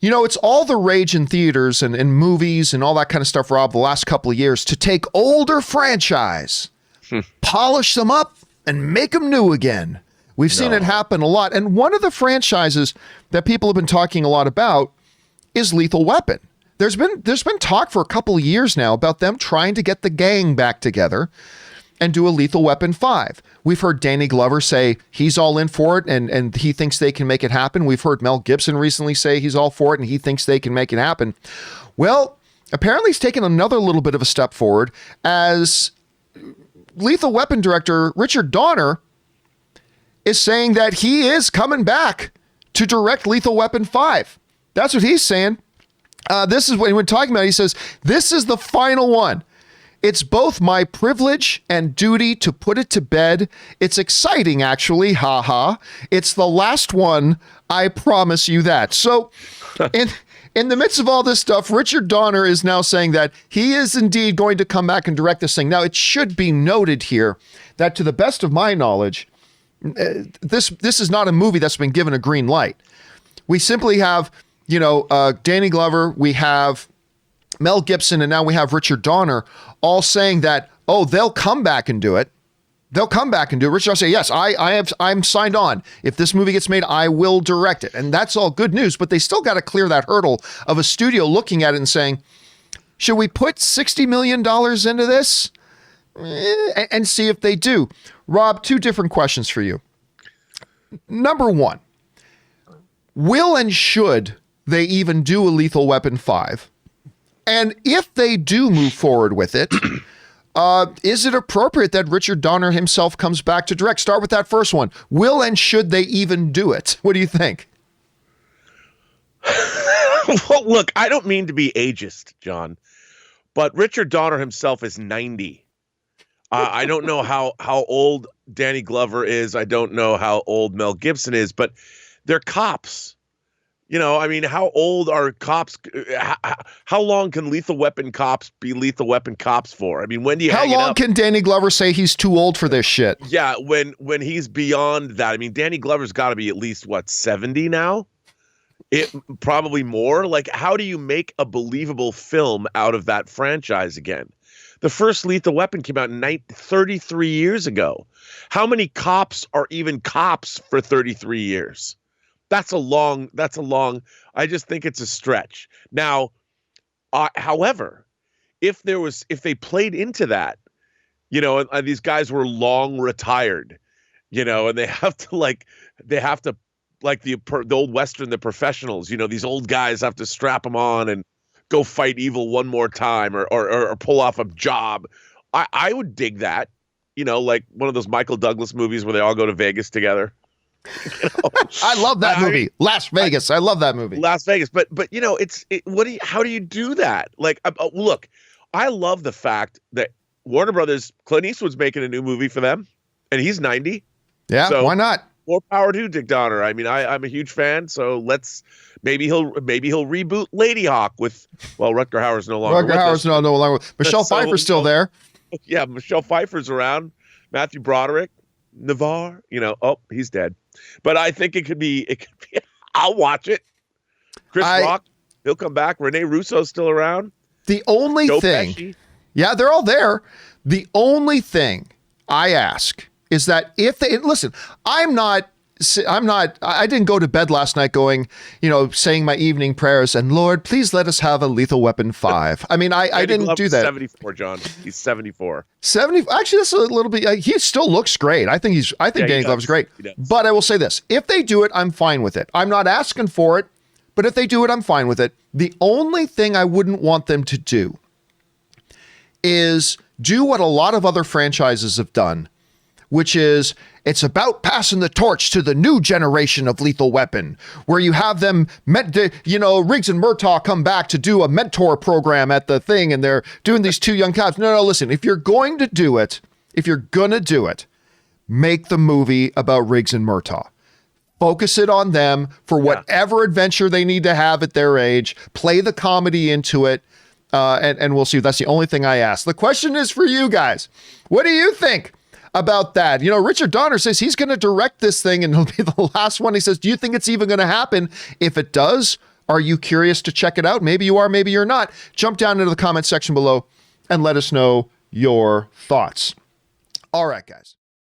You know, it's all the rage in theaters and movies and all that kind of stuff, Rob, the last couple of years to take older franchise, polish them up and make them new again. We've seen it happen a lot. And one of the franchises that people have been talking a lot about is Lethal Weapon. There's been talk for a couple of years now about them trying to get the gang back together and do a Lethal Weapon 5. We've heard Danny Glover say he's all in for it and he thinks they can make it happen. We've heard Mel Gibson recently say he's all for it and he thinks they can make it happen. Well, apparently he's taken another little bit of a step forward as Lethal Weapon director Richard Donner is saying that he is coming back to direct Lethal Weapon 5. That's what he's saying. This is what he was talking about. He says, this is the final one. It's both my privilege and duty to put it to bed. It's exciting, actually. Ha ha. It's the last one. I promise you that. So in the midst of all this stuff, Richard Donner is now saying that he is indeed going to come back and direct this thing. Now, it should be noted here that to the best of my knowledge, this is not a movie that's been given a green light. We simply have, Danny Glover, we have Mel Gibson, and now we have Richard Donner all saying that, they'll come back and do it. They'll come back and do it. Richard Donner say, yes, I'm signed on. If this movie gets made, I will direct it. And that's all good news, but they still got to clear that hurdle of a studio looking at it and saying, should we put $60 million into this? And see if they do. Rob, two different questions for you. Number one, will and should they even do a Lethal Weapon 5? And if they do move forward with it, is it appropriate that Richard Donner himself comes back to direct? Start with that first one. Will and should they even do it? What do you think? Well, look, I don't mean to be ageist, John, but Richard Donner himself is 90. I don't know how old Danny Glover is. I don't know how old Mel Gibson is, but they're cops. How old are cops? How long can Lethal Weapon cops be Lethal Weapon cops for? When do you hang it up? How long can Danny Glover say he's too old for this shit? Yeah, when he's beyond that. Danny Glover's got to be at least, 70 now? It probably more. Like, how do you make a believable film out of that franchise again? The first Lethal Weapon came out 33 years ago. How many cops are even cops for 33 years? That's a long, I just think it's a stretch. Now, however, if they played into that, and these guys were long retired, and they have to like the old Western, the professionals, these old guys have to strap them on and go fight evil one more time or pull off a job. I would dig that, like one of those Michael Douglas movies where they all go to Vegas together. I love that movie. Las Vegas. I love that movie. Las Vegas. But how do you do that? Like, look, I love the fact that Warner Brothers, Clint Eastwood's making a new movie for them and he's 90. Yeah. So, why not? More power to Dick Donner. I'm a huge fan. So maybe he'll reboot Lady Hawk with, Rutger Hauer's no longer. Rutger Hauer's no longer. Michelle Pfeiffer's still there. Yeah, Michelle Pfeiffer's around. Matthew Broderick, Navarre. He's dead. But I think it could be. I'll watch it. Chris Rock, he'll come back. Rene Russo's still around. The only thing, Pesci. Yeah, they're all there. The only thing I ask is that if they listen, I didn't go to bed last night going, saying my evening prayers and Lord, please let us have a Lethal Weapon 5. I didn't do that. 74, John. He's 74. 70. Actually, that's a little bit. He still looks great. I think Danny Glover's great. But I will say this: if they do it, I'm fine with it. I'm not asking for it, but if they do it, I'm fine with it. The only thing I wouldn't want them to do is do what a lot of other franchises have done, which is it's about passing the torch to the new generation of Lethal Weapon, where you have them, Riggs and Murtaugh come back to do a mentor program at the thing, and they're doing these two young cops. No, listen, if you're going to do it, make the movie about Riggs and Murtaugh. Focus it on them for whatever adventure they need to have at their age. Play the comedy into it, and we'll see. That's the only thing I ask. The question is for you guys. What do you think about that? Richard Donner says he's going to direct this thing and it'll be the last one. He says, do you think it's even going to happen? If it does, Are you curious to check it out? Maybe you are, maybe you're not. Jump down into the comment section below and let us know your thoughts. All right, guys.